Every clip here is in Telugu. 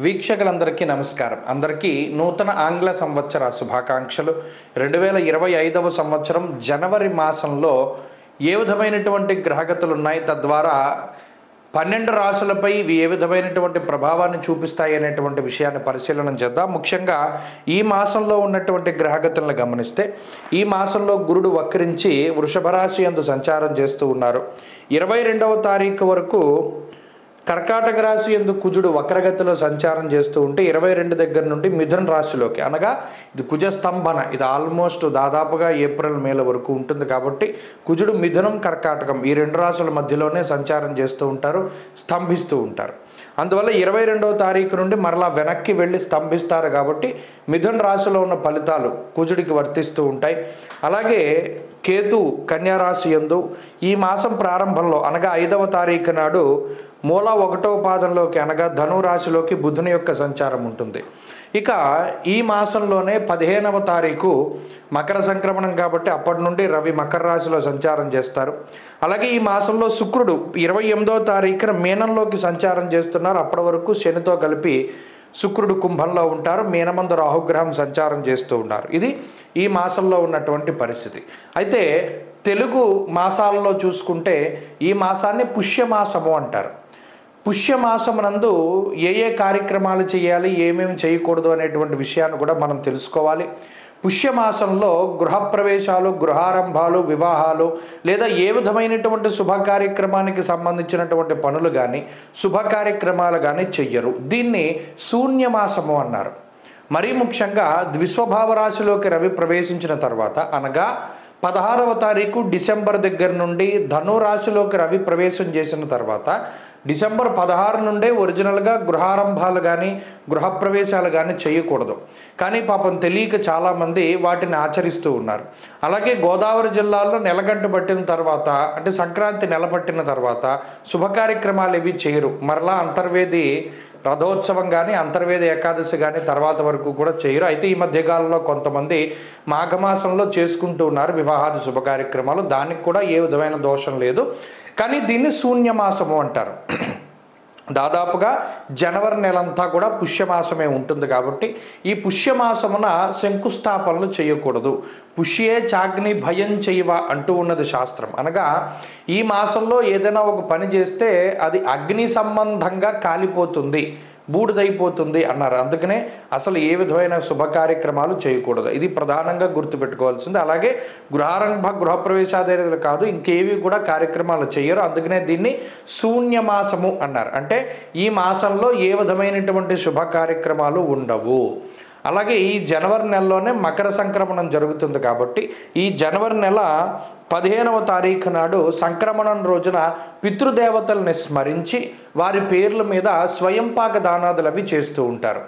వీక్షకులందరికీ నమస్కారం. అందరికీ నూతన ఆంగ్ల సంవత్సర శుభాకాంక్షలు. 2025వ సంవత్సరం జనవరి మాసంలో ఏ విధమైనటువంటి గ్రహగతులు ఉన్నాయి, తద్వారా 12 రాశులపై ఇవి ఏ విధమైనటువంటి ప్రభావాన్ని చూపిస్తాయి అనేటువంటి విషయాన్ని పరిశీలన చేద్దాం. ముఖ్యంగా ఈ మాసంలో ఉన్నటువంటి గ్రహగతులను గమనిస్తే, ఈ మాసంలో గురుడు వక్రించి వృషభ రాశి యందు సంచారం చేస్తూ ఉన్నారు. 22వ తారీఖు వరకు కర్కాటక రాశి యందు కుజుడు వక్రగతిలో సంచారం చేస్తూ ఉంటే 22 దగ్గర నుండి మిథున రాశిలోకి, అనగా ఇది కుజ స్తంభన, ఇది ఆల్మోస్ట్ దాదాపుగా ఏప్రిల్ మేల వరకు ఉంటుంది. కాబట్టి కుజుడు మిథునం కర్కాటకం ఈ 2 రాశుల మధ్యలోనే సంచారం చేస్తూ ఉంటారు, స్తంభిస్తూ ఉంటారు. అందువల్ల 22వ తారీఖు నుండి మరలా వెనక్కి వెళ్ళి స్తంభిస్తారు. కాబట్టి మిథున రాశిలో ఉన్న ఫలితాలు కుజుడికి వర్తిస్తూ ఉంటాయి. అలాగే కేతు కన్యారాశి యందు ఈ మాసం ప్రారంభంలో, అనగా 5వ తారీఖు నాడు మూల 1వ పాదంలోకి, అనగా ధనురాశిలోకి బుధుని యొక్క సంచారం ఉంటుంది. ఇక ఈ మాసంలోనే 15వ తారీఖు మకర సంక్రమణం, కాబట్టి అప్పటి నుండి రవి మకర రాశిలో సంచారం చేస్తారు. అలాగే ఈ మాసంలో శుక్రుడు 28వ తారీఖున మీనంలోకి సంచారం చేస్తున్నారు. అప్పటి వరకు శనితో కలిపి శుక్రుడు కుంభంలో ఉంటారు. మీనమందు రాహుగ్రహం సంచారం చేస్తూ ఉన్నారు. ఇది ఈ మాసంలో ఉన్నటువంటి పరిస్థితి. అయితే తెలుగు మాసాలలో చూసుకుంటే ఈ మాసాన్ని పుష్యమాసము అంటారు. పుష్యమాసమునందు ఏ కార్యక్రమాలు చేయాలి, ఏమేమి చేయకూడదు అనేటువంటి విషయాన్ని కూడా మనం తెలుసుకోవాలి. పుష్యమాసంలో గృహప్రవేశాలు, గృహారంభాలు, వివాహాలు లేదా ఏ విధమైనటువంటి శుభ కార్యక్రమానికి సంబంధించినటువంటి పనులు కానీ, శుభ కార్యక్రమాలు కానీ చెయ్యరు. దీన్ని శూన్యమాసము అన్నారు. మరీ ముఖ్యంగా ద్విస్వభావ రాశిలోకి రవి ప్రవేశించిన తర్వాత, అనగా 16వ తారీఖు డిసెంబర్ దగ్గర నుండి ధనురాశిలోకి రవి ప్రవేశం చేసిన తర్వాత, డిసెంబర్ 16 నుండే ఒరిజినల్గా గృహారంభాలు కానీ గృహప్రవేశాలు కానీ చేయకూడదు. కానీ పాపం తెలియక చాలామంది వాటిని ఆచరిస్తూ ఉన్నారు. అలాగే గోదావరి జిల్లాలో నెలగంట పట్టిన తర్వాత, అంటే సంక్రాంతి నెల పట్టిన తర్వాత శుభ కార్యక్రమాలు ఇవి చేయరు. మరలా అంతర్వేది రథోత్సవం కానీ అంతర్వేద ఏకాదశి కానీ తర్వాత వరకు కూడా చేయరు. అయితే ఈ మధ్యకాలంలో కొంతమంది మాఘమాసంలో చేసుకుంటూ ఉన్నారు వివాహాది శుభ కార్యక్రమాలు. దానికి కూడా ఏ విధమైన దోషం లేదు. కానీ దీన్ని శూన్యమాసము అంటారు. దాదాపుగా జనవరి నెలంతా కూడా పుష్యమాసమే ఉంటుంది. కాబట్టి ఈ పుష్యమాసమున శంకుస్థాపనలు చేయకూడదు. పుష్యే చాగ్ని భయం చేయవ అంటూ ఉన్నది శాస్త్రం. అనగా ఈ మాసంలో ఏదైనా ఒక పని చేస్తే అది అగ్ని సంబంధంగా కాలిపోతుంది, బూడిదైపోతుంది అన్నారు. అందుకనే అసలు ఏ విధమైన శుభ కార్యక్రమాలు చేయకూడదు. ఇది ప్రధానంగా గుర్తుపెట్టుకోవాల్సింది. అలాగే గృహప్రవేశాలు కాదు, ఇంకేవి కూడా కార్యక్రమాలు చేయరు. అందుకనే దీన్ని శూన్యమాసము అన్నారు. అంటే ఈ మాసంలో ఏ విధమైనటువంటి శుభ కార్యక్రమాలు ఉండవు. అలాగే ఈ జనవరి నెలలోనే మకర సంక్రమణం జరుగుతుంది. కాబట్టి ఈ జనవరి నెల 15వ తారీఖు నాడు సంక్రమణం రోజున పితృదేవతల్ని స్మరించి వారి పేర్ల మీద స్వయంపాక దానాదులు అవి చేస్తూ ఉంటారు.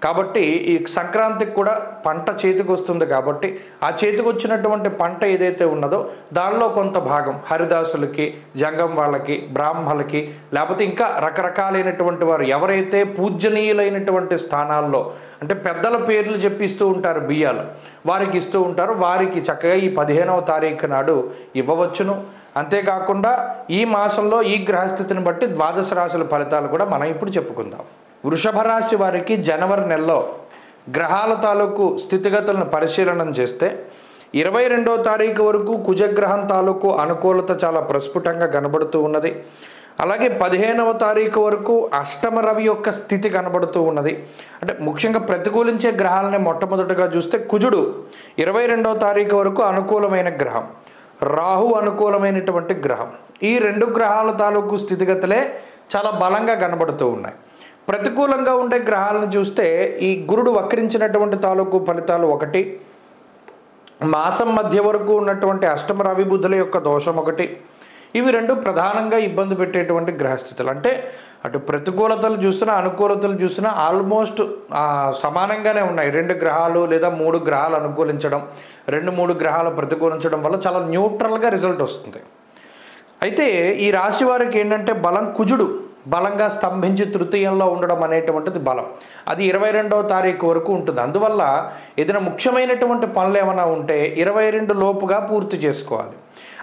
కాబట్టి ఈ సంక్రాంతికి కూడా పంట చేతికి వస్తుంది. కాబట్టి ఆ చేతికి వచ్చినటువంటి పంట ఏదైతే ఉన్నదో దానిలో కొంత భాగం హరిదాసులకి, జంగం వాళ్ళకి, బ్రాహ్మలకి, లేకపోతే ఇంకా రకరకాలైనటువంటి వారు ఎవరైతే పూజనీయులైనటువంటి స్థానాల్లో, అంటే పెద్దల పేర్లు చెప్పిస్తూ ఉంటారు, బియ్యాలు వారికి ఇస్తూ ఉంటారు. వారికి చక్కగా ఈ 15వ తారీఖు నాడు ఇవ్వవచ్చును. అంతేకాకుండా ఈ మాసంలో ఈ గ్రహస్థితిని బట్టి ద్వాదశ రాశుల ఫలితాలు కూడా మనం ఇప్పుడు చెప్పుకుందాం. వృషభ రాశి వారికి జనవరి నెలలో గ్రహాల తాలూకు స్థితిగతులను పరిశీలన చేస్తే 22వ తారీఖు వరకు కుజగ్రహం తాలూకు అనుకూలత చాలా ప్రస్ఫుటంగా కనబడుతూ ఉన్నది. అలాగే 15వ తారీఖు వరకు అష్టమ రవి యొక్క స్థితి కనబడుతూ ఉన్నది. అంటే ముఖ్యంగా ప్రతికూలించే గ్రహాలని మొట్టమొదటిగా చూస్తే కుజుడు 22వ తారీఖు వరకు అనుకూలమైన గ్రహం, రాహు అనుకూలమైనటువంటి గ్రహం. ఈ 2 గ్రహాల తాలూకు స్థితిగతులే చాలా బలంగా కనబడుతూ ఉన్నాయి. ప్రతికూలంగా ఉండే గ్రహాలను చూస్తే ఈ గురుడు వక్రించినటువంటి తాలూకు ఫలితాలు ఒకటి, మాసం మధ్య వరకు ఉన్నటువంటి అష్టమ రవి బుద్ధుల యొక్క దోషం ఒకటి. ఇవి 2 ప్రధానంగా ఇబ్బంది పెట్టేటువంటి గ్రహస్థితులు. అంటే అటు ప్రతికూలతలు చూసినా అనుకూలతలు చూసినా ఆల్మోస్ట్ సమానంగానే ఉన్నాయి. 2 గ్రహాలు లేదా 3 గ్రహాలు అనుకూలించడం, 2-3 గ్రహాలు ప్రతికూలించడం వల్ల చాలా న్యూట్రల్గా రిజల్ట్ వస్తుంది. అయితే ఈ రాశి వారికి ఏంటంటే బలం కుజుడు బలంగా స్తంభించి తృతీయంలో ఉండడం అనేటువంటిది బలం. అది 22వ తారీఖు వరకు ఉంటుంది. అందువల్ల ఏదైనా ముఖ్యమైనటువంటి పనులు ఏమైనా ఉంటే 22 లోపుగా పూర్తి చేసుకోవాలి.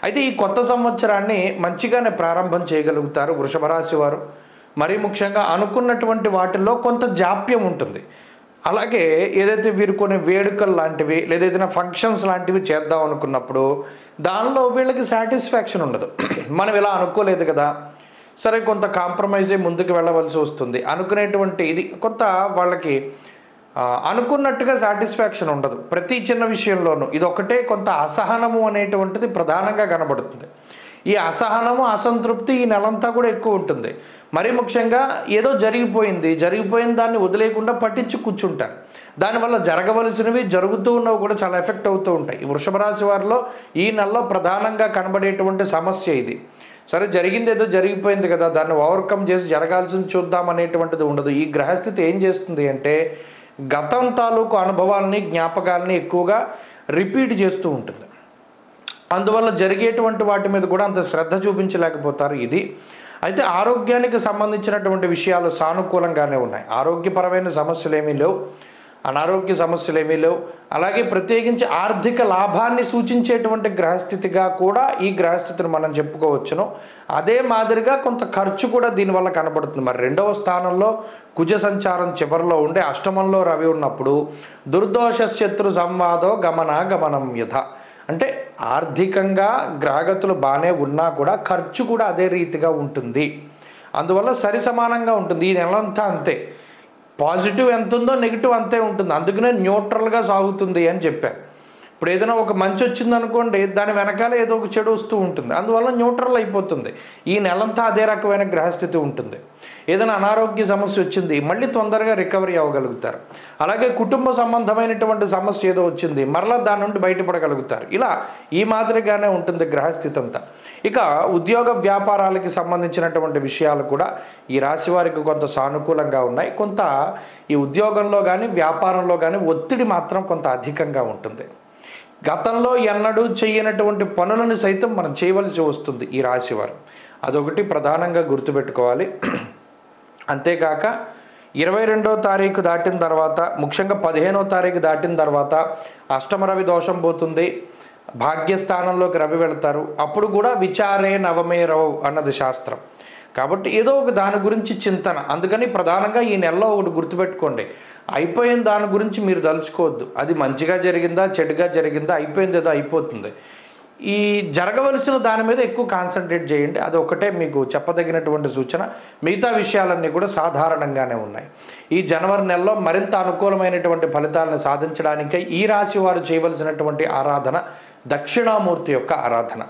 అయితే ఈ కొత్త సంవత్సరాన్ని మంచిగానే ప్రారంభం చేయగలుగుతారు వృషభ రాశి వారు. మరీ ముఖ్యంగా అనుకున్నటువంటి వాటిల్లో కొంత జాప్యం ఉంటుంది. అలాగే ఏదైతే వీరు కొన్ని వేడుకలు లాంటివి లేదా ఏదైనా ఫంక్షన్స్ లాంటివి చేద్దాం అనుకున్నప్పుడు దానిలో వీళ్ళకి సాటిస్ఫాక్షన్ ఉండదు. మనం ఇలా అనుకోలేదు కదా, సరే కొంత కాంప్రమైజ్ అయ్యి ముందుకు వెళ్ళవలసి వస్తుంది అనుకునేటువంటి ఇది కొంత వాళ్ళకి అనుకున్నట్టుగా సాటిస్ఫాక్షన్ ఉండదు. ప్రతి చిన్న విషయంలోనూ ఇది కొంత అసహనము అనేటువంటిది ప్రధానంగా కనబడుతుంది. ఈ అసహనము అసంతృప్తి ఈ నెలంతా కూడా ఎక్కువ ఉంటుంది. మరీ ముఖ్యంగా ఏదో జరిగిపోయిన దాన్ని వదిలేయకుండా పట్టించి కూర్చుంటారు. దానివల్ల జరగవలసినవి జరుగుతూ ఉన్నవి కూడా చాలా ఎఫెక్ట్ అవుతూ ఉంటాయి. ఈ వృషభ రాశి వారిలో ఈ నెలలో ప్రధానంగా కనబడేటువంటి సమస్య ఇది. సరే జరిగింది ఏదో జరిగిపోయింది కదా, దాన్ని ఓవర్కమ్ చేసి జరగాల్సింది చూద్దాం అనేటువంటిది ఉండదు. ఈ గ్రహస్థితి ఏం చేస్తుంది అంటే గతం తాలూకు అనుభవాల్ని జ్ఞాపకాలని ఎక్కువగా రిపీట్ చేస్తూ ఉంటుంది. అందువల్ల జరిగేటువంటి వాటి మీద కూడా అంత శ్రద్ధ చూపించలేకపోతారు. ఇది అయితే ఆరోగ్యానికి సంబంధించినటువంటి విషయాలు సానుకూలంగానే ఉన్నాయి. ఆరోగ్యపరమైన సమస్యలు ఏమీ లేవు, అనారోగ్య సమస్యలు ఏమీ లేవు. అలాగే ప్రత్యేకించి ఆర్థిక లాభాన్ని సూచించేటువంటి గ్రహస్థితిగా కూడా ఈ గ్రహస్థితిని మనం చెప్పుకోవచ్చును. అదే మాదిరిగా కొంత ఖర్చు కూడా దీనివల్ల కనబడుతుంది. మరి 2వ స్థానంలో కుజ సంచారం చివరిలో ఉండే అష్టమంలో రవి ఉన్నప్పుడు దుర్దోష శత్రు సంవాదో గమనం యథ అంటే ఆర్థికంగా గ్రహగతులు బాగానే ఉన్నా కూడా ఖర్చు కూడా అదే రీతిగా ఉంటుంది. అందువల్ల సరి సమానంగా ఉంటుంది. ఈ నెలంతా అంతే, పాజిటివ్ ఎంత ఉందో నెగిటివ్ అంతే ఉంటుంది. అందుకనే న్యూట్రల్గా సాగుతుంది అని చెప్పారు. ఇప్పుడు ఏదైనా ఒక మంచి వచ్చింది అనుకోండి, దాని వెనకాల ఏదో ఒక చెడు వస్తూ ఉంటుంది, అందువల్ల న్యూట్రల్ అయిపోతుంది. ఈ నెలంతా అదే రకమైన గ్రహస్థితి ఉంటుంది. ఏదైనా అనారోగ్య సమస్య వచ్చింది, మళ్ళీ తొందరగా రికవరీ అవ్వగలుగుతారు. అలాగే కుటుంబ సంబంధమైనటువంటి సమస్య ఏదో వచ్చింది, మరలా దాని నుండి బయటపడగలుగుతారు. ఇలా ఈ మాదిరిగానే ఉంటుంది గ్రహస్థితి అంతా. ఇక ఉద్యోగ వ్యాపారాలకి సంబంధించినటువంటి విషయాలు కూడా ఈ రాశి వారికి కొంత సానుకూలంగా ఉన్నాయి. కొంత ఈ ఉద్యోగంలో కానీ వ్యాపారంలో కానీ ఒత్తిడి మాత్రం కొంత అధికంగా ఉంటుంది. గతంలో ఎన్నడూ చేయనటువంటి పనులను సైతం మనం చేయవలసి వస్తుంది ఈ రాశివారు. అదొకటి ప్రధానంగా గుర్తుపెట్టుకోవాలి. అంతేకాక 22వ తారీఖు దాటిన తర్వాత, ముఖ్యంగా 15వ తారీఖు దాటిన తర్వాత అష్టమ రవి దోషం పోతుంది, భాగ్యస్థానంలోకి రవి వెళతారు. అప్పుడు కూడా విచారే నవమే రవు అన్నది శాస్త్రం. కాబట్టి ఏదో ఒక దాని గురించి చింతన. అందుకని ప్రధానంగా ఈ నెలలో ఒకటి గుర్తుపెట్టుకోండి, అయిపోయిన దాని గురించి మీరు తలుచుకోవద్దు. అది మంచిగా జరిగిందా చెడుగా జరిగిందా, అయిపోయింది ఏదో అయిపోతుంది. ఈ జరగవలసిన దాని మీద ఎక్కువ కాన్సన్ట్రేట్ చేయండి. అది ఒకటే మీకు చెప్పదగినటువంటి సూచన. మిగతా విషయాలన్నీ కూడా సాధారణంగానే ఉన్నాయి. ఈ జనవరి నెలలో మరింత అనుకూలమైనటువంటి ఫలితాలను సాధించడానికై ఈ రాశి వారు చేయవలసినటువంటి ఆరాధన దక్షిణామూర్తి యొక్క ఆరాధన.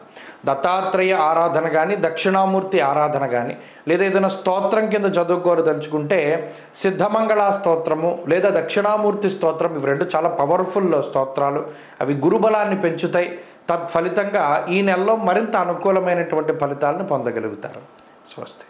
దత్తాత్రేయ ఆరాధన కానీ దక్షిణామూర్తి ఆరాధన కానీ లేదా ఏదైనా స్తోత్రం కింద చదువుకోదలుచుకుంటే సిద్ధమంగళ స్తోత్రము లేదా దక్షిణామూర్తి స్తోత్రం, ఇవి రెండు చాలా పవర్ఫుల్ స్తోత్రాలు. అవి గురుబలాన్ని పెంచుతాయి. తత్ఫలితంగా ఈ నెలలో మరింత అనుకూలమైనటువంటి ఫలితాలను పొందగలుగుతారు. స్వస్తి.